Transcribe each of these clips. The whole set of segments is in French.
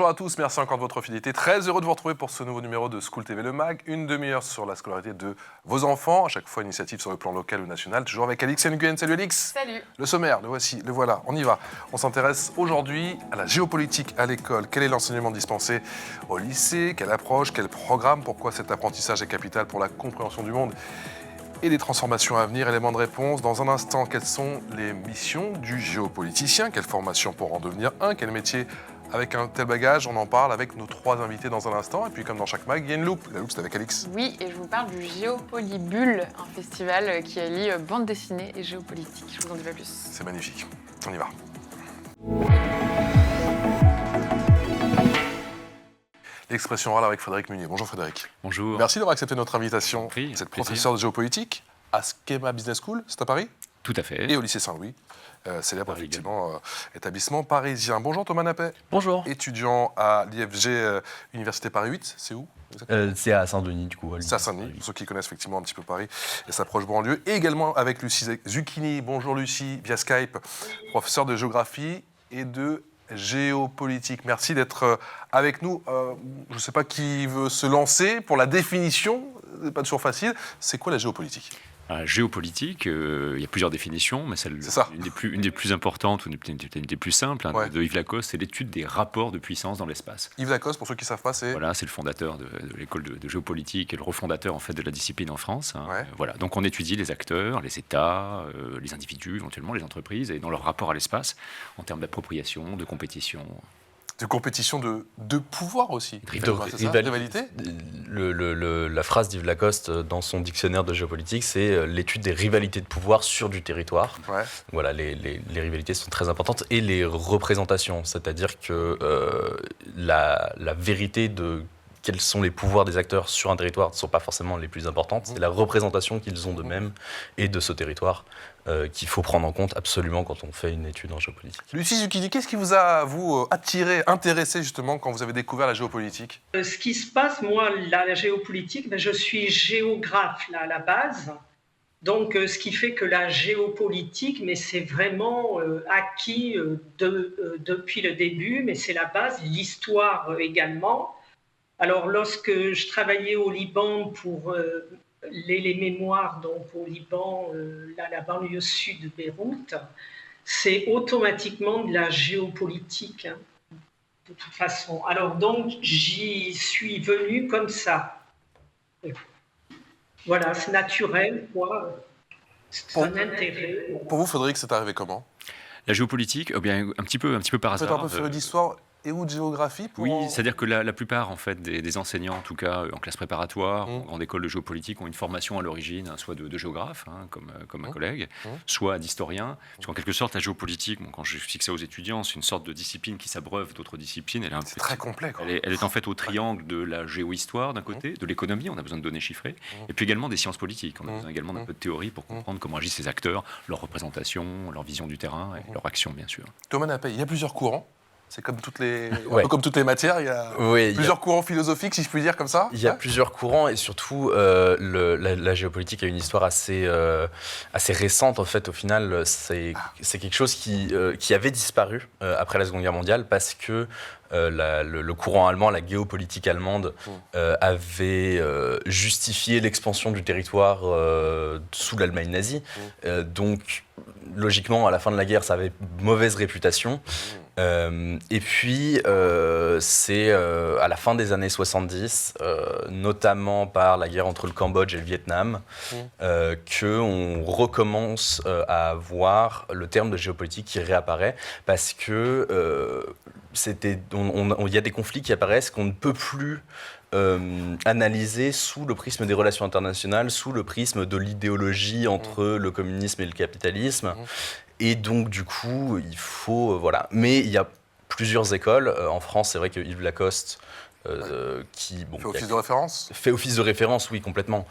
Bonjour à tous, merci encore de votre fidélité. Très heureux de vous retrouver pour ce nouveau numéro de School TV Le Mag. Une demi-heure sur la scolarité de vos enfants. À chaque fois, initiative sur le plan local ou national. Toujours avec Alix Nguyen. Salut Alix. Salut. Le sommaire, le voici, le voilà, on y va. On s'intéresse aujourd'hui à la géopolitique à l'école. Quel est l'enseignement dispensé au lycée? Quelle approche? Quel programme? Pourquoi cet apprentissage est capital pour la compréhension du monde et des transformations à venir? Éléments de réponse. Dans un instant, quelles sont les missions du géopoliticien? Quelle formation pour en devenir un? Quel métier avec un tel bagage? On en parle avec nos trois invités dans un instant. Et puis, comme dans chaque mag, il y a une loupe. La loupe, c'est avec Alix. Oui, et je vous parle du Géopolibulle, un festival qui allie bande dessinée et géopolitique. Je vous en dis pas plus. C'est magnifique. On y va. L'expression orale avec Frédéric Munier. Bonjour Frédéric. Bonjour. Merci d'avoir accepté notre invitation. Oui, Vous êtes plaisir. professeur de géopolitique à Schema Business School, c'est à Paris? Tout à fait. Et au lycée Saint-Louis, célèbre Paris effectivement établissement parisien. Bonjour Thomas Nappet. Bonjour. Étudiant à l'IFG Université Paris 8, c'est où exactement? C'est à Saint-Denis, du coup. C'est à Saint-Denis, pour ceux qui connaissent effectivement un petit peu Paris et sa proche banlieue. Et également avec Lucie Zucchini. Bonjour Lucie, via Skype, professeure de géographie et de géopolitique. Merci d'être avec nous. Je ne sais pas qui veut se lancer pour la définition, c'est pas toujours facile. C'est quoi la géopolitique? Géopolitique, il y a plusieurs définitions, mais une des plus importantes, ou une des plus simples, Ouais. de Yves Lacoste, c'est l'étude des rapports de puissance dans l'espace. Yves Lacoste, pour ceux qui ne savent pas, c'est... Voilà, c'est le fondateur de l'école de géopolitique et le refondateur en fait de la discipline en France. Ouais. Voilà, donc on étudie les acteurs, les États, les individus, éventuellement les entreprises, et dans leur rapport à l'espace, en termes d'appropriation, de compétition. De compétition de pouvoir aussi. De C'est ça, rivalité. La phrase d'Yves Lacoste dans son dictionnaire de géopolitique, c'est l'étude des rivalités de pouvoir sur du territoire. Ouais. Voilà, les rivalités sont très importantes et les représentations, c'est-à-dire que la vérité de quels sont les pouvoirs des acteurs sur un territoire ne sont pas forcément les plus importantes. C'est la représentation qu'ils ont d'eux-mêmes et de ce territoire qu'il faut prendre en compte absolument quand on fait une étude en géopolitique. Lucie Zucchini, qu'est-ce qui vous a, vous, attiré, intéressé justement quand vous avez découvert la géopolitique? Ce qui se passe, moi, la géopolitique, je suis géographe là, à la base. Donc, ce qui fait que la géopolitique, mais c'est vraiment acquis depuis le début, mais c'est la base, l'histoire également. Alors, lorsque je travaillais au Liban pour les mémoires, donc au Liban, la banlieue sud de Beyrouth, c'est automatiquement de la géopolitique, hein, de toute façon. Alors, donc, j'y suis venue comme ça. Voilà, c'est naturel, quoi. C'est un intérêt. Pour vous, Frédéric, c'est arrivé comment? La géopolitique, eh bien, un petit peu par Vous êtes hasard. un peu féru d'histoire et ou de géographie pour... Oui, c'est-à-dire que la plupart en fait, des enseignants, en tout cas en classe préparatoire, en grande école de géopolitique, ont une formation à l'origine, hein, soit de géographe, hein, comme un collègue, soit d'historien. Parce qu'en quelque sorte, la géopolitique, quand je fixe ça aux étudiants, c'est une sorte de discipline qui s'abreuve d'autres disciplines. C'est très complet, quoi. Elle est en fait au triangle de la géohistoire d'un côté, de l'économie, on a besoin de données chiffrées, et puis également des sciences politiques. On a besoin également d'un peu de théorie pour comprendre comment agissent ces acteurs, leur représentation, leur vision du terrain et leur action, bien sûr. Thomas Nappet, il y a plusieurs courants. C'est comme toutes les, un Ouais. peu comme toutes les matières, il y a plusieurs courants philosophiques, si je puis dire, comme ça. Il y a plusieurs courants et surtout la géopolitique a une histoire assez récente en fait. Au final, c'est quelque chose qui avait disparu après la Seconde Guerre mondiale parce que le courant allemand, la géopolitique allemande avait justifié l'expansion du territoire sous l'Allemagne nazie. Donc, logiquement, à la fin de la guerre, ça avait mauvaise réputation. Et puis, c'est à la fin des années 70, notamment par la guerre entre le Cambodge et le Vietnam, qu'on recommence à voir le terme de géopolitique qui réapparaît parce que il y a des conflits qui apparaissent qu'on ne peut plus analyser sous le prisme des relations internationales, sous le prisme de l'idéologie entre le communisme et le capitalisme. Et donc, du coup, il faut... voilà. Mais il y a plusieurs écoles. En France, c'est vrai que Yves Lacoste qui Fait office de référence. Fait office de référence, oui, complètement.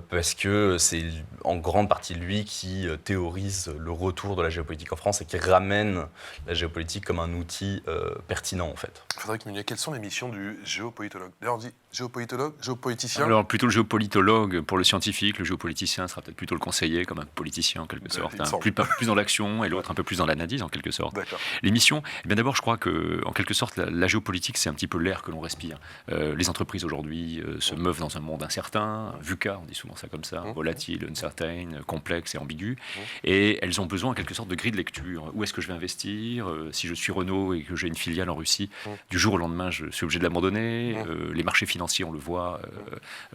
Parce que c'est en grande partie lui qui théorise le retour de la géopolitique en France et qui ramène la géopolitique comme un outil pertinent, en fait. Frédéric Munier, quelles sont les missions du géopolitologue? D'ailleurs, on dit géopolitologue, géopoliticien? Alors, plutôt le géopolitologue pour le scientifique, le géopoliticien sera peut-être plutôt le conseiller, comme un politicien en quelque sorte. Plus dans l'action et l'autre un peu plus dans l'analyse en quelque sorte. D'accord. Les missions, eh bien d'abord, je crois que en quelque sorte, la géopolitique, c'est un petit peu l'air que l'on respire. Les entreprises aujourd'hui se meuvent dans un monde incertain, VUCA, on dit souvent ça comme ça, volatile, uncertain, complexe et ambigu. Et elles ont besoin en quelque sorte de grille de lecture. Où est-ce que je vais investir? Si je suis Renault et que j'ai une filiale en Russie, du jour au lendemain, je suis obligé de l'abandonner. Les marchés financiers, on le voit,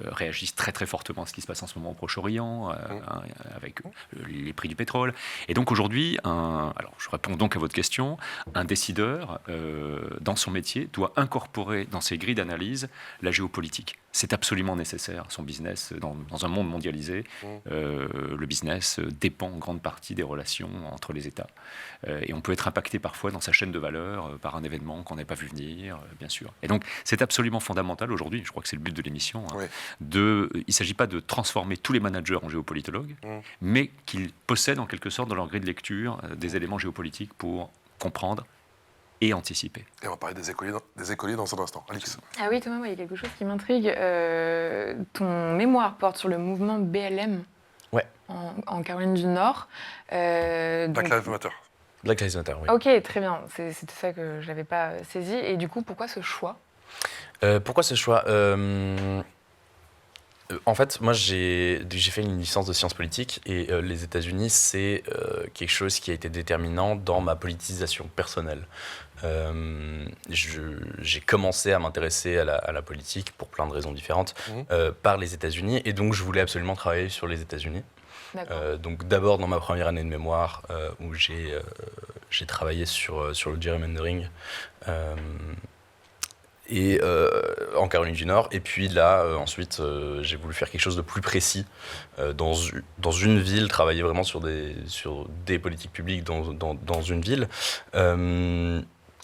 réagissent très très fortement à ce qui se passe en ce moment au Proche-Orient, avec les prix du pétrole. Et donc aujourd'hui, alors je réponds donc à votre question, un décideur, dans son métier, doit incorporer dans ses grilles d'analyse la géopolitique. C'est absolument nécessaire. Son business, dans un monde mondialisé, le business dépend en grande partie des relations entre les États. Et on peut être impacté parfois dans sa chaîne de valeur par un événement qu'on n'avait pas vu venir, bien sûr. Et donc, c'est absolument fondamental aujourd'hui, je crois que c'est le but de l'émission, il ne s'agit pas de transformer tous les managers en géopolitologues, mais qu'ils possèdent en quelque sorte dans leur grille de lecture des éléments géopolitiques pour comprendre et anticiper. Et on va parler des écoliers dans un instant. Alix. Ah oui, Thomas, il y a quelque chose qui m'intrigue. Ton mémoire porte sur le mouvement BLM en Caroline du Nord. Black Lives Matter. Black Lives Matter, oui. Ok, très bien. C'était ça que je n'avais pas saisi. Et du coup, pourquoi ce choix? Pourquoi ce choix En fait, moi, j'ai fait une licence de sciences politiques et les États-Unis, c'est quelque chose qui a été déterminant dans ma politisation personnelle. J'ai commencé à m'intéresser à la politique pour plein de raisons différentes par les États-Unis et donc je voulais absolument travailler sur les États-Unis. Donc d'abord dans ma première année de mémoire où j'ai travaillé sur le gerrymandering. Et en Caroline du Nord. Et puis là, ensuite, j'ai voulu faire quelque chose de plus précis dans une ville, travailler vraiment sur des politiques publiques dans une ville.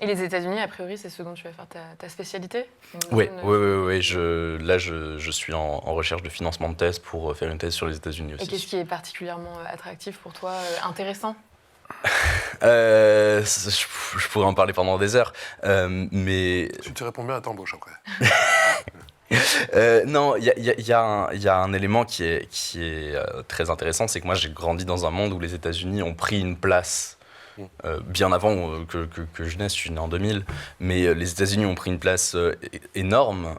Et les États-Unis, a priori, c'est ce dont tu vas faire ta spécialité? Oui. Là, je suis en recherche de financement de thèse pour faire une thèse sur les États-Unis aussi. Et qu'est-ce qui est particulièrement attractif pour toi, intéressant? Je pourrais en parler pendant des heures, mais... Si tu réponds bien, elle t'embauche après. Non, il y a un élément qui est très intéressant, c'est que moi j'ai grandi dans un monde où les États-Unis ont pris une place bien avant que je naisse, je suis né en 2000, mais les États-Unis ont pris une place énorme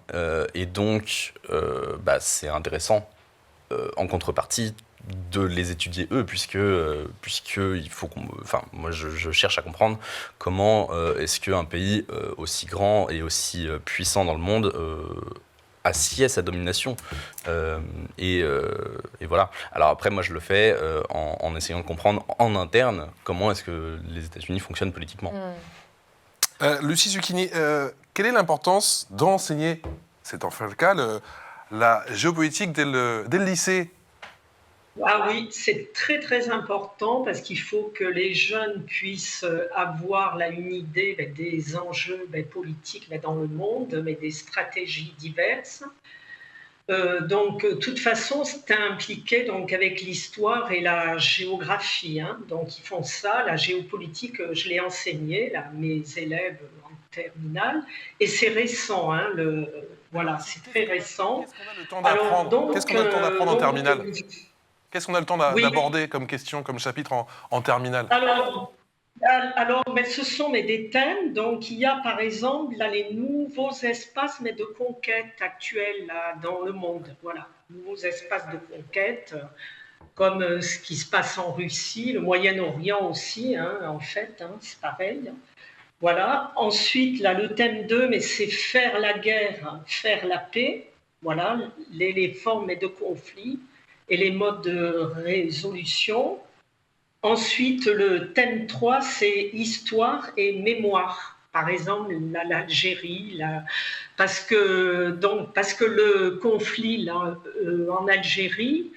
et donc c'est intéressant en contrepartie de les étudier eux, puisque il faut moi je cherche à comprendre comment est-ce qu'un pays aussi grand et aussi puissant dans le monde assied à sa domination et voilà. Alors après moi je le fais en essayant de comprendre en interne comment est-ce que les États-Unis fonctionnent politiquement. Lucie Zucchini, quelle est l'importance d'enseigner, c'est enfin le cas, la géopolitique dès le lycée? Ah oui, c'est très très important parce qu'il faut que les jeunes puissent avoir là une idée des enjeux politiques dans le monde, mais des stratégies diverses. Donc, de toute façon, c'est impliqué donc, avec l'histoire et la géographie. Donc, ils font ça. La géopolitique, je l'ai enseignée à mes élèves en terminale. Et c'est récent. Voilà, c'est très récent. Qu'est-ce qu'on a le temps d'apprendre en terminale? Qu'est-ce qu'on a le temps d'aborder comme question, comme chapitre en terminale? Alors ce sont des thèmes. Donc, il y a par exemple là, les nouveaux espaces de conquête actuels là, dans le monde. Voilà, nouveaux espaces de conquête, comme ce qui se passe en Russie, le Moyen-Orient aussi, en fait, c'est pareil. Voilà. Ensuite, là, le thème 2, mais c'est faire la guerre, faire la paix. Voilà, les formes de conflit et les modes de résolution. Ensuite, le thème 3, c'est histoire et mémoire. Par exemple, l'Algérie, parce que le conflit là, en Algérie,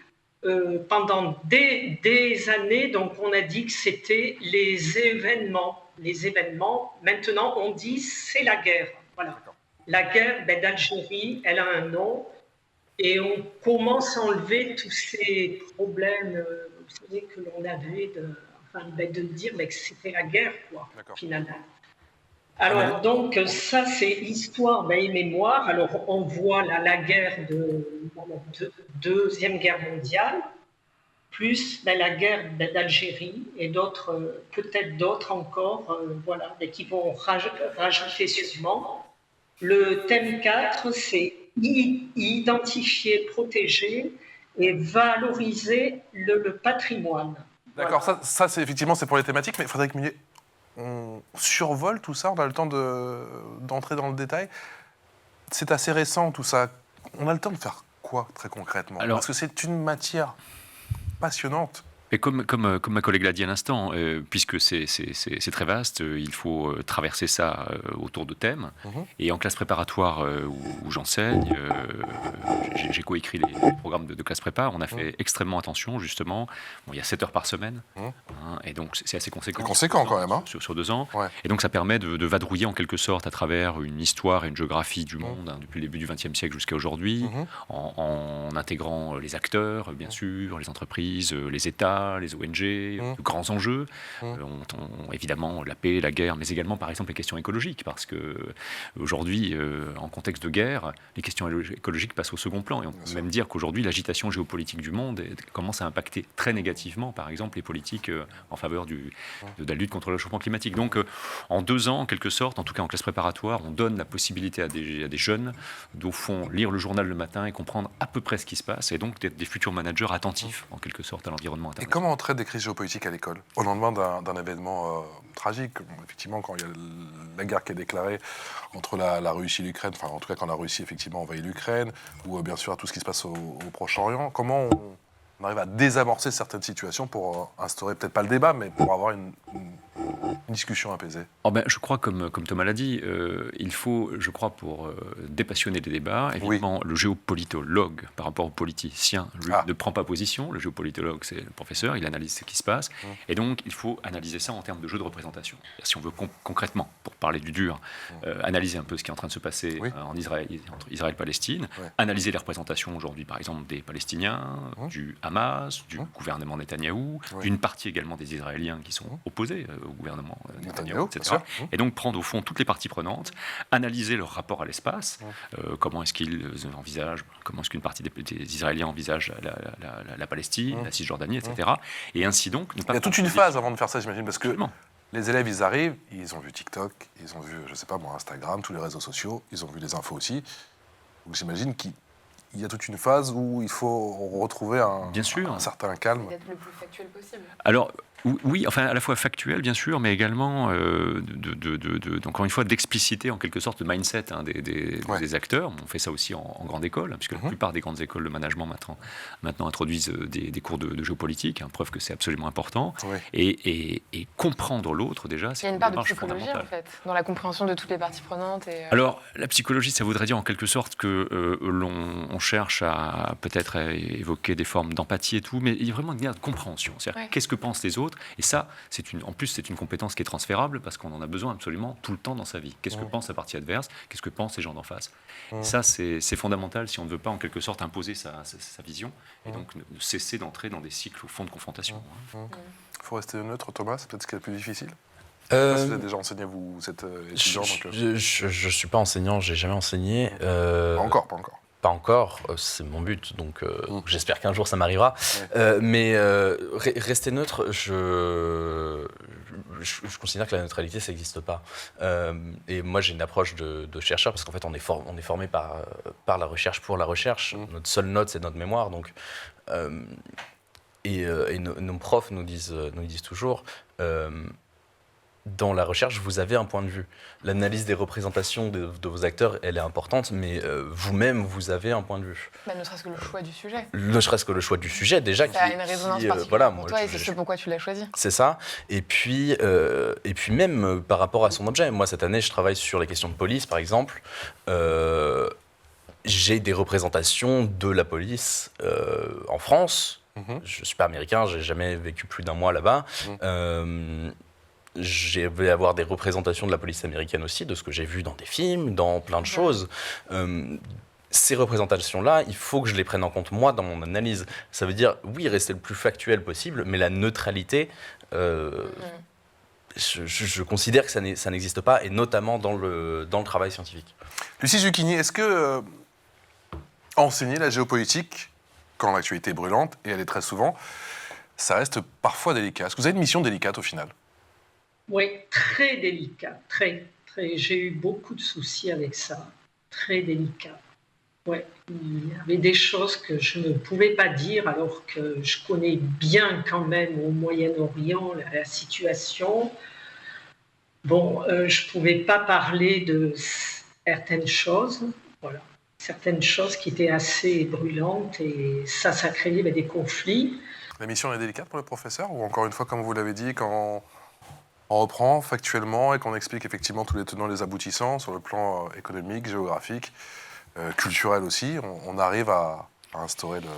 pendant des années, donc on a dit que c'était les événements. Maintenant, on dit c'est la guerre. Voilà. la guerre d'Algérie, elle a un nom, et on commence à enlever tous ces problèmes, vous savez, que l'on avait de dire que c'était la guerre, quoi, finalement. Alors, donc, ça, c'est histoire et mémoire. Alors, on voit la guerre de Deuxième Guerre mondiale, plus la guerre d'Algérie et d'autres, peut-être d'autres encore, voilà, et qui vont rajouter sûrement. Le thème 4, c'est identifier, protéger et valoriser le patrimoine. D'accord, voilà. Ça c'est effectivement c'est pour les thématiques, mais Frédéric Munier, on survole tout ça, on a le temps d'entrer dans le détail. C'est assez récent tout ça. On a le temps de faire quoi très concrètement? Parce que c'est une matière passionnante. Et comme ma collègue l'a dit à l'instant, puisque c'est très vaste, il faut traverser ça autour de thèmes. Et en classe préparatoire où j'enseigne, j'ai coécrit les programmes de classe prépa, on a fait extrêmement attention, justement. Bon, il y a 7 heures par semaine, et donc c'est assez conséquent. C'est conséquent quand même. Hein. Sur 2 ans. Ouais. Et donc ça permet de vadrouiller en quelque sorte à travers une histoire et une géographie du monde, depuis le début du XXe siècle jusqu'à aujourd'hui, en intégrant les acteurs, bien sûr, les entreprises, les États, les ONG, de grands enjeux, évidemment la paix, la guerre, mais également par exemple les questions écologiques, parce que aujourd'hui, en contexte de guerre, les questions écologiques passent au second plan, et on peut même dire qu'aujourd'hui l'agitation géopolitique du monde commence à impacter très négativement, par exemple, les politiques en faveur de la lutte contre le réchauffement climatique. Donc en 2 ans, en quelque sorte, en tout cas en classe préparatoire, on donne la possibilité à des jeunes d'au fond lire le journal le matin et comprendre à peu près ce qui se passe, et donc d'être des futurs managers attentifs en quelque sorte à l'environnement international. Comment on traite des crises géopolitiques à l'école au lendemain d'un événement tragique? Effectivement, quand il y a la guerre qui est déclarée entre la Russie et l'Ukraine, enfin en tout cas quand la Russie effectivement envahit l'Ukraine, ou bien sûr à tout ce qui se passe au Proche-Orient, comment on arrive à désamorcer certaines situations pour instaurer peut-être pas le débat, mais pour avoir une discussion apaisée? Je crois, comme Thomas l'a dit, il faut, je crois, pour dépassionner les débats, évidemment, le géopolitologue, par rapport au politicien, lui, ne prend pas position. Le géopolitologue, c'est le professeur, il analyse ce qui se passe. Et donc, il faut analyser ça en termes de jeu de représentation. Si on veut concrètement, pour parler du dur, analyser un peu ce qui est en train de se passer en Israël, entre Israël et Palestine, analyser les représentations aujourd'hui, par exemple, des Palestiniens, du Hamas, du gouvernement Netanyahou, d'une partie également des Israéliens qui sont opposés au gouvernement Netanyahou, etc. Et donc prendre au fond toutes les parties prenantes, analyser leur rapport à l'espace, comment est-ce qu'ils envisagent, comment est-ce qu'une partie des Israéliens envisage la Palestine, la Cisjordanie, etc. Et ainsi donc... Il y a toute une phase avant de faire ça, j'imagine, parce que les élèves, ils arrivent, ils ont vu TikTok, ils ont vu, je sais pas moi, Instagram, tous les réseaux sociaux, ils ont vu les infos aussi. Donc j'imagine qu'il y a toute une phase où il faut retrouver un certain calme. D'être le plus factuel possible. Alors, oui, enfin à la fois factuel bien sûr, mais également encore une fois d'expliciter en quelque sorte le mindset des acteurs. On fait ça aussi en grande école, puisque la plupart des grandes écoles de management maintenant introduisent des cours de géopolitique, preuve que c'est absolument important. Et comprendre l'autre déjà, c'est une part de psychologie en fait, dans la compréhension de toutes les parties prenantes. Alors la psychologie, ça voudrait dire en quelque sorte que on cherche à peut-être évoquer des formes d'empathie et tout, mais il y a vraiment une guerre de compréhension. C'est-à-dire qu'est-ce que pensent les autres? Et ça, en plus, c'est une compétence qui est transférable parce qu'on en a besoin absolument tout le temps dans sa vie. Qu'est-ce que pense la partie adverse? Qu'est-ce que pensent les gens d'en face? Ça, c'est fondamental si on ne veut pas, en quelque sorte, imposer sa vision et donc cesser d'entrer dans des cycles au fond de confrontation. Il faut rester neutre, Thomas, c'est peut-être ce qui est le plus difficile. Si vous avez déjà enseigné, vous êtes étudiant. Je ne suis pas enseignant, je n'ai jamais enseigné. Pas encore. Pas encore, c'est mon but, donc j'espère qu'un jour ça m'arrivera. Mais rester neutre, je considère que la neutralité, ça n'existe pas. Et moi, j'ai une approche de chercheur, parce qu'en fait, on est formé par la recherche pour la recherche. Notre seule note, c'est notre mémoire. Donc, nos profs nous disent toujours... dans la recherche, vous avez un point de vue. L'analyse des représentations de vos acteurs, elle est importante, mais vous-même, vous avez un point de vue. Ne serait-ce que le choix du sujet. Ne serait-ce que le choix du sujet, déjà. Ça a une résonance particulière pour toi, et c'est ce pourquoi tu l'as choisi. C'est ça. Et puis même par rapport à son objet. Moi, cette année, je travaille sur les questions de police, par exemple. J'ai des représentations de la police en France. Je ne suis pas américain, je n'ai jamais vécu plus d'1 mois là-bas. je vais avoir des représentations de la police américaine aussi, de ce que j'ai vu dans des films, dans plein de choses. Ces représentations-là, il faut que je les prenne en compte, moi, dans mon analyse. Ça veut dire, oui, rester le plus factuel possible, mais la neutralité, je considère que ça n'existe pas, et notamment dans le travail scientifique. Lucie Zucchini, est-ce que enseigner la géopolitique, quand l'actualité est brûlante, et elle est très souvent, ça reste parfois délicat? Est-ce que vous avez une mission délicate au final? Oui, très délicat, très. J'ai eu beaucoup de soucis avec ça, très délicat. Ouais, il y avait des choses que je ne pouvais pas dire alors que je connais bien quand même au Moyen-Orient la situation. Bon, je ne pouvais pas parler de certaines choses, voilà, certaines choses qui étaient assez brûlantes et ça créait des conflits. La mission est délicate pour le professeur ou encore une fois, comme vous l'avez dit, quand on reprend factuellement et qu'on explique effectivement tous les tenants et les aboutissants sur le plan économique, géographique, culturel aussi, on arrive à instaurer le...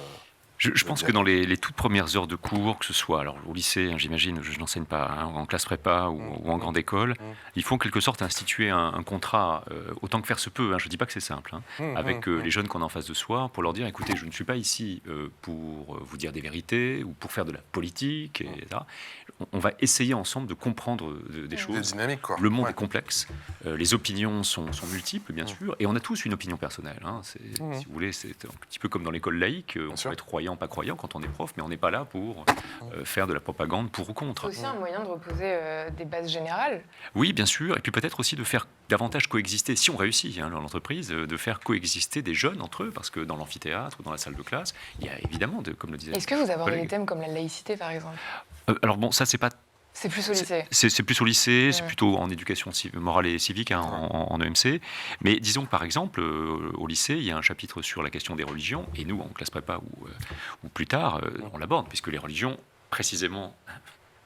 Je pense que dans les toutes premières heures de cours, que ce soit alors, au lycée, j'imagine, je n'enseigne pas, en classe prépa ou en grande école, il faut en quelque sorte instituer un contrat, autant que faire se peut, je ne dis pas que c'est simple, avec les jeunes qu'on a en face de soi, pour leur dire, écoutez, je ne suis pas ici pour vous dire des vérités ou pour faire de la politique, etc. On va essayer ensemble de comprendre des choses. Des dynamiques, quoi. Le monde est complexe, les opinions sont multiples, bien sûr, et on a tous une opinion personnelle. Si vous voulez, c'est un petit peu comme dans l'école laïque, on peut être croyant, pas croyant quand on est prof, mais on n'est pas là pour faire de la propagande pour ou contre. C'est aussi un moyen de reposer des bases générales. Oui, bien sûr, et puis peut-être aussi de faire davantage coexister, si on réussit dans l'entreprise, de faire coexister des jeunes entre eux, parce que dans l'amphithéâtre ou dans la salle de classe, il y a évidemment, comme le disait... Est-ce que vous abordez des thèmes comme la laïcité, par exemple? Alors bon, ça c'est pas... C'est plus au lycée. C'est plus au lycée, c'est plutôt en éducation morale et civique, en EMC. Mais disons que par exemple, au lycée, il y a un chapitre sur la question des religions, et nous, en classe prépa ou plus tard, on l'aborde, puisque les religions, précisément,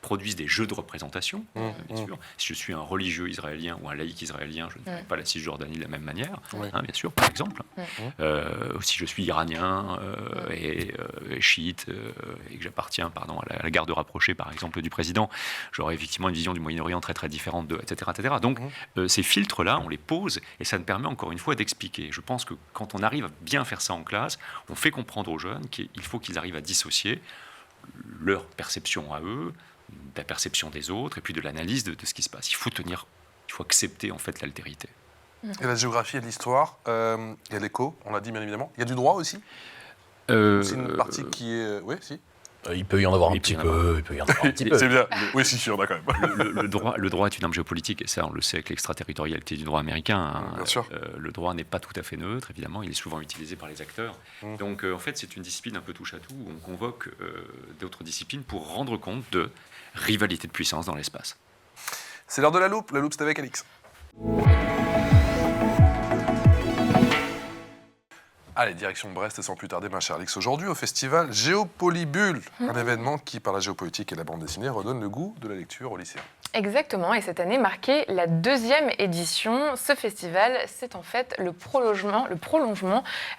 produisent des jeux de représentation, bien sûr. Si je suis un religieux israélien ou un laïc israélien, je ne ferai pas la Cisjordanie de la même manière, bien sûr, par exemple. Si je suis iranien et chiite et que j'appartiens à la garde rapprochée, par exemple, du président, j'aurai effectivement une vision du Moyen-Orient très très différente, etc., etc. Donc ces filtres-là, on les pose et ça nous permet encore une fois d'expliquer. Je pense que quand on arrive à bien faire ça en classe, on fait comprendre aux jeunes qu'il faut qu'ils arrivent à dissocier leur perception à eux, de la perception des autres et puis de l'analyse de ce qui se passe. Il faut accepter en fait l'altérité. Et la géographie et l'histoire, il y a l'éco, on l'a dit bien évidemment. Il y a du droit aussi. C'est une partie qui est... Oui, si. Il peut y en avoir un petit peu. C'est bien. Oui, si, il y en a quand même. Le droit est une arme géopolitique, et ça, on le sait avec l'extraterritorialité du droit américain. Bien sûr. Le droit n'est pas tout à fait neutre, évidemment. Il est souvent utilisé par les acteurs. Donc, en fait, c'est une discipline un peu touche-à-tout, où on convoque d'autres disciplines pour rendre compte de rivalité de puissance dans l'espace. C'est l'heure de la loupe. La loupe, c'est avec Alix. Allez, direction Brest et sans plus tarder, ma chère Alix, aujourd'hui au festival Géopolibulle, un événement qui, par la géopolitique et la bande dessinée, redonne le goût de la lecture aux lycéens. Exactement, et cette année marquait la 2e édition. Ce festival, c'est en fait le prolongement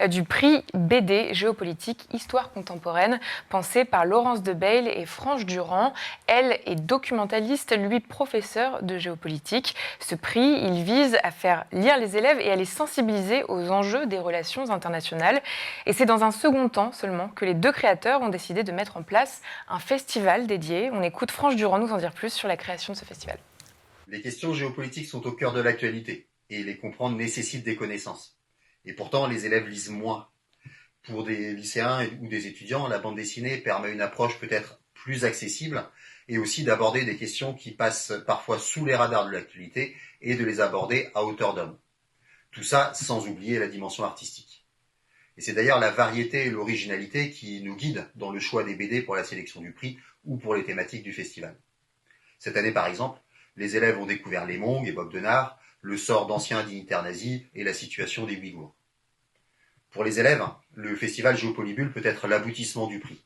du prix BD Géopolitique Histoire contemporaine, pensé par Laurence Debayle et Franche Durand. Elle est documentaliste, lui professeur de géopolitique. Ce prix, il vise à faire lire les élèves et à les sensibiliser aux enjeux des relations internationales. Et c'est dans un second temps seulement que les deux créateurs ont décidé de mettre en place un festival dédié. On écoute Franche Durand nous en dire plus sur la création de ce festival. Les questions géopolitiques sont au cœur de l'actualité et les comprendre nécessite des connaissances. Et pourtant, les élèves lisent moins. Pour des lycéens ou des étudiants, la bande dessinée permet une approche peut-être plus accessible et aussi d'aborder des questions qui passent parfois sous les radars de l'actualité et de les aborder à hauteur d'homme. Tout ça sans oublier la dimension artistique. Et c'est d'ailleurs la variété et l'originalité qui nous guident dans le choix des BD pour la sélection du prix ou pour les thématiques du festival. Cette année, par exemple, les élèves ont découvert les Hmong et Bob Denard, le sort d'anciens dignitaires nazis et la situation des Ouïghours. Pour les élèves, le festival Géopolibulle peut être l'aboutissement du prix.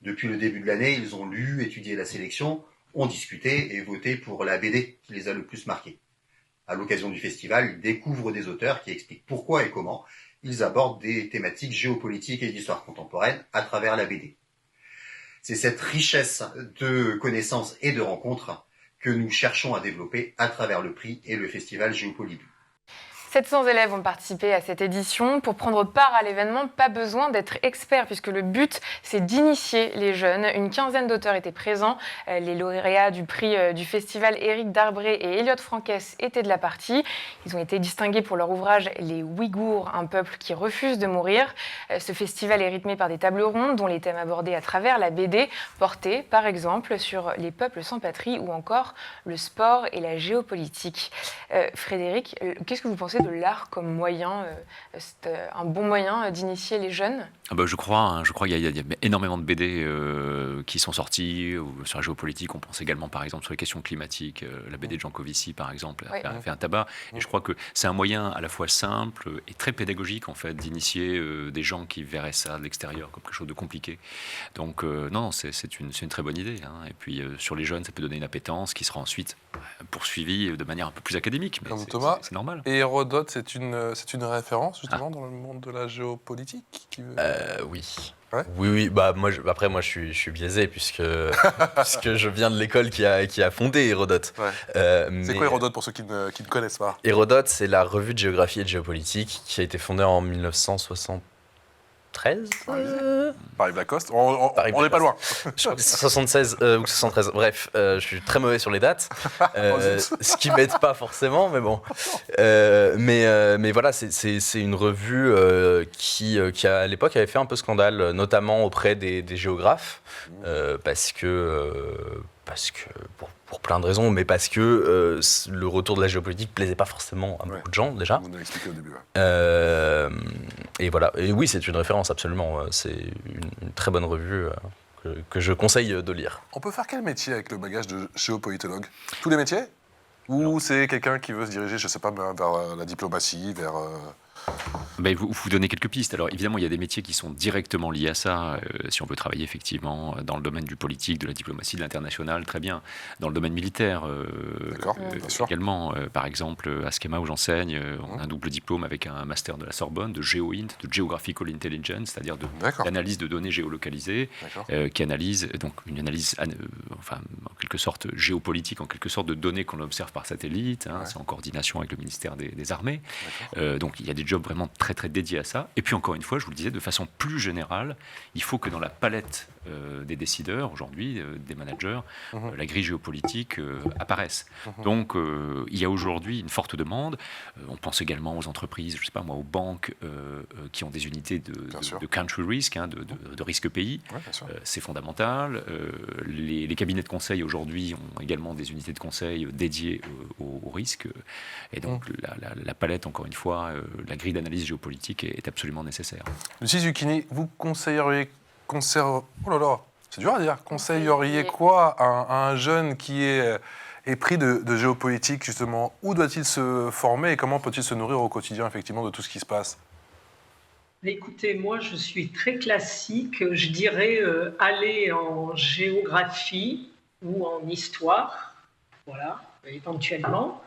Depuis le début de l'année, ils ont lu, étudié la sélection, ont discuté et voté pour la BD qui les a le plus marqués. À l'occasion du festival, ils découvrent des auteurs qui expliquent pourquoi et comment ils abordent des thématiques géopolitiques et d'histoire contemporaine à travers la BD. C'est cette richesse de connaissances et de rencontres que nous cherchons à développer à travers le prix et le festival Géopolibu. 700 élèves ont participé à cette édition. Pour prendre part à l'événement, pas besoin d'être expert puisque le but, c'est d'initier les jeunes. Une quinzaine d'auteurs étaient présents. Les lauréats du prix du festival, Éric Darbré et Elliot Frankès, étaient de la partie. Ils ont été distingués pour leur ouvrage « Les Ouïghours, un peuple qui refuse de mourir ». Ce festival est rythmé par des tables rondes dont les thèmes abordés à travers la BD portaient, par exemple, sur les peuples sans patrie ou encore le sport et la géopolitique. Frédéric, qu'est-ce que vous pensez de l'art comme moyen, c'est un bon moyen d'initier les jeunes? Je crois qu'il y a énormément de BD qui sont sortis sur la géopolitique. On pense également, par exemple, sur les questions climatiques. La BD de Jean Covici, par exemple, a fait un tabac. Et je crois que c'est un moyen à la fois simple et très pédagogique, en fait, d'initier des gens qui verraient ça de l'extérieur comme quelque chose de compliqué. Donc, non, c'est une très bonne idée. Et puis, sur les jeunes, ça peut donner une appétence qui sera ensuite poursuivie de manière un peu plus académique. Mais comme Thomas, c'est normal. Et Hérodote, c'est une référence, justement, dans le monde de la géopolitique Oui. Ouais. Oui. Moi, je suis biaisé puisque je viens de l'école qui a fondé Hérodote. Ouais. C'est quoi Hérodote pour ceux qui ne connaissent pas? Hérodote, c'est la revue de géographie et de géopolitique qui a été fondée en 1973. Paris Black Coast. On n'est pas loin. Je crois que c'est 76 ou 73. Bref, je suis très mauvais sur les dates, ce qui m'aide pas forcément, mais bon. Mais voilà, c'est une revue qui à l'époque avait fait un peu scandale, notamment auprès des géographes, parce que pour plein de raisons, mais parce que le retour de la géopolitique plaisait pas forcément à beaucoup de gens déjà. Vous nous l'avez expliqué au début. Et voilà. Et oui, c'est une référence absolument. C'est une très bonne revue que je conseille de lire. On peut faire quel métier avec le bagage de géopolitologue? Tous les métiers? Ou c'est quelqu'un qui veut se diriger, je sais pas, vers la diplomatie, vers... Vous donnez quelques pistes. Alors évidemment, il y a des métiers qui sont directement liés à ça. Si on veut travailler effectivement dans le domaine du politique, de la diplomatie, de l'international, très bien. Dans le domaine militaire bien sûr. également. Par exemple, à Schema où j'enseigne, on a un double diplôme avec un master de la Sorbonne de GeoInt, de Geographical Intelligence, c'est-à-dire d'analyse de données géolocalisées, qui analyse donc une analyse, en quelque sorte géopolitique, en quelque sorte de données qu'on observe par satellite. C'est en coordination avec le ministère des Armées. Donc il y a des jobs vraiment très très dédiés à ça. Et puis encore une fois, je vous le disais, de façon plus générale, il faut que dans la palette des décideurs aujourd'hui, des managers, la grille géopolitique apparaisse. Donc il y a aujourd'hui une forte demande. On pense également aux entreprises, je sais pas moi, aux banques qui ont des unités de country risk, de risque pays. C'est fondamental. Les cabinets de conseil aujourd'hui ont également des unités de conseil dédiées au risque. Et donc la palette, encore une fois, la grille d'analyse géopolitique est absolument nécessaire. Lucie Zucchini, vous conseilleriez quoi à un jeune qui est pris de géopolitique, justement? Où doit-il se former et comment peut-il se nourrir au quotidien, effectivement, de tout ce qui se passe? Écoutez, moi, je suis très classique. Je dirais aller en géographie ou en histoire, voilà, éventuellement.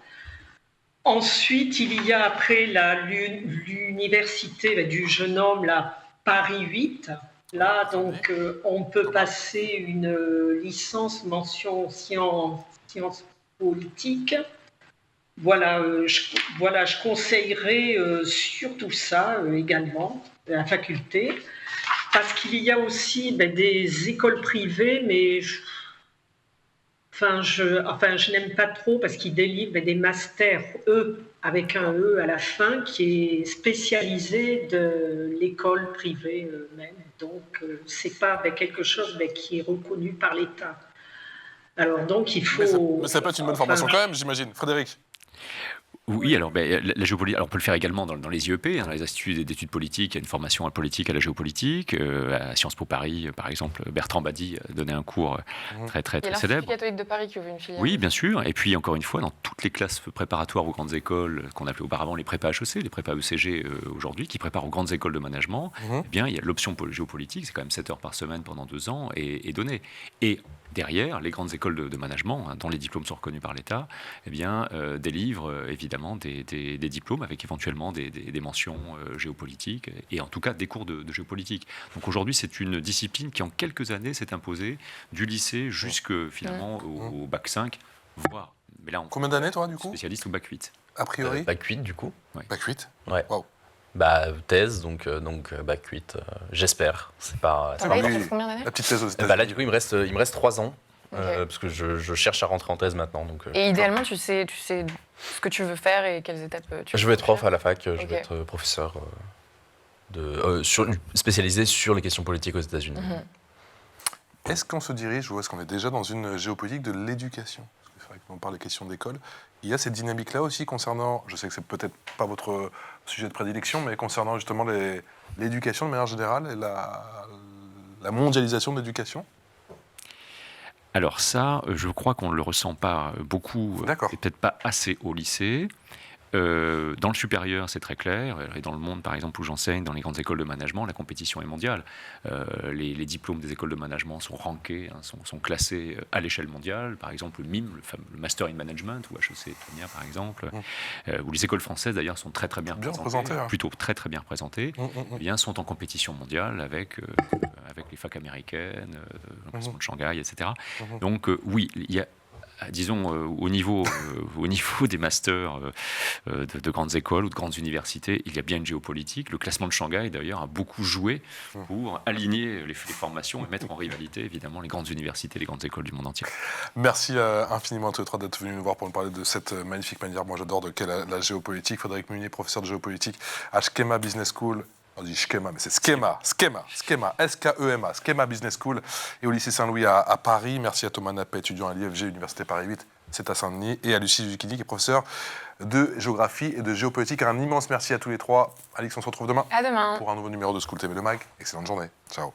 Ensuite, il y a après l'université du jeune homme, la Paris 8. Là, donc, on peut passer une licence mention sciences politiques. Voilà, je conseillerais surtout ça également, la faculté, parce qu'il y a aussi des écoles privées, mais je n'aime pas trop parce qu'ils délivrent des masters avec un E à la fin, qui est spécialisé de l'école privée même. Donc, c'est pas quelque chose qui est reconnu par l'État. Alors, donc, il faut... Mais ça peut être une bonne formation quand même, j'imagine. Frédéric? Oui, alors la géopolitique, on peut le faire également dans les IEP, dans les instituts d'études politiques. Il y a une formation politique à la géopolitique. À Sciences Po Paris, par exemple, Bertrand Badi donnait un cours très célèbre. L'Institut catholique de Paris qui ouvre une filiale. Oui, bien sûr. Et puis, encore une fois, dans toutes les classes préparatoires aux grandes écoles, qu'on appelait auparavant les prépas HEC, les prépas ECG aujourd'hui, qui préparent aux grandes écoles de management, eh bien, il y a l'option géopolitique, c'est quand même 7 heures par semaine pendant 2 ans, est donnée. Et derrière, les grandes écoles de management, dont les diplômes sont reconnus par l'État, délivrent évidemment des diplômes avec éventuellement des mentions géopolitiques et en tout cas des cours de géopolitique. Donc aujourd'hui, c'est une discipline qui en quelques années s'est imposée du lycée jusque finalement au bac 5. voire, mais là, on Combien d'années, toi, du coup? spécialiste ou bac 8. A priori Bac 8 du coup. Bac 8. Ouais. Waouh. Bah, thèse, donc bac 8, j'espère. C'est pas. Ça va, il te oui. reste combien d'années? La petite thèse aux États-Unis. Bah là, du coup, il me reste 3 ans. Ok. Parce que je cherche à rentrer en thèse maintenant. Donc, Et idéalement, tu sais ce que tu veux faire et quelles étapes tu je veux vais être prof franchir. à la fac, je Ok. vais être professeur spécialisé sur les questions politiques aux États-Unis. Est-ce qu'on se dirige ou est-ce qu'on est déjà dans une géopolitique de l'éducation? Parce que c'est vrai qu'on parle des questions d'école. Il y a cette dynamique-là aussi concernant, je sais que c'est peut-être pas votre sujet de prédilection, mais concernant justement l'éducation de manière générale et la mondialisation de l'éducation. Alors ça, je crois qu'on ne le ressent pas beaucoup, D'accord. et peut-être pas assez au lycée. Dans le supérieur, c'est très clair. Et dans le monde, par exemple, où j'enseigne, dans les grandes écoles de management, la compétition est mondiale. Les diplômes des écoles de management sont rankés, sont classés à l'échelle mondiale. Par exemple, le MIM, le Master in Management, ou HEC Première, par exemple, où les écoles françaises, d'ailleurs, sont très, très bien représentées, représentées, hein. plutôt très, très bien représentées, eh bien, sont en compétition mondiale avec les facs américaines, le classement de Shanghai, etc. Donc, oui, il y a, disons, au niveau des masters de grandes écoles ou de grandes universités, il y a bien une géopolitique. Le classement de Shanghai, d'ailleurs, a beaucoup joué pour aligner les formations et mettre en rivalité, évidemment, les grandes universités, les grandes écoles du monde entier. Merci infiniment à tous les trois d'être venus nous voir pour nous parler de cette magnifique manière, moi j'adore, de qu'est la géopolitique. Frédéric Munier, professeur de géopolitique à Schema Business School. On dit Schema, mais c'est Schema, S-K-E-M-A, Schema Business School, et au lycée Saint-Louis à Paris. Merci à Thomas Nappet, étudiant à l'IFG, Université Paris 8, c'est à Saint-Denis, et à Lucie Zucchini, qui est professeur de géographie et de géopolitique. Un immense merci à tous les trois. Alix, on se retrouve demain À demain. pour un nouveau numéro de School TV Le Mag. Excellente journée. Ciao.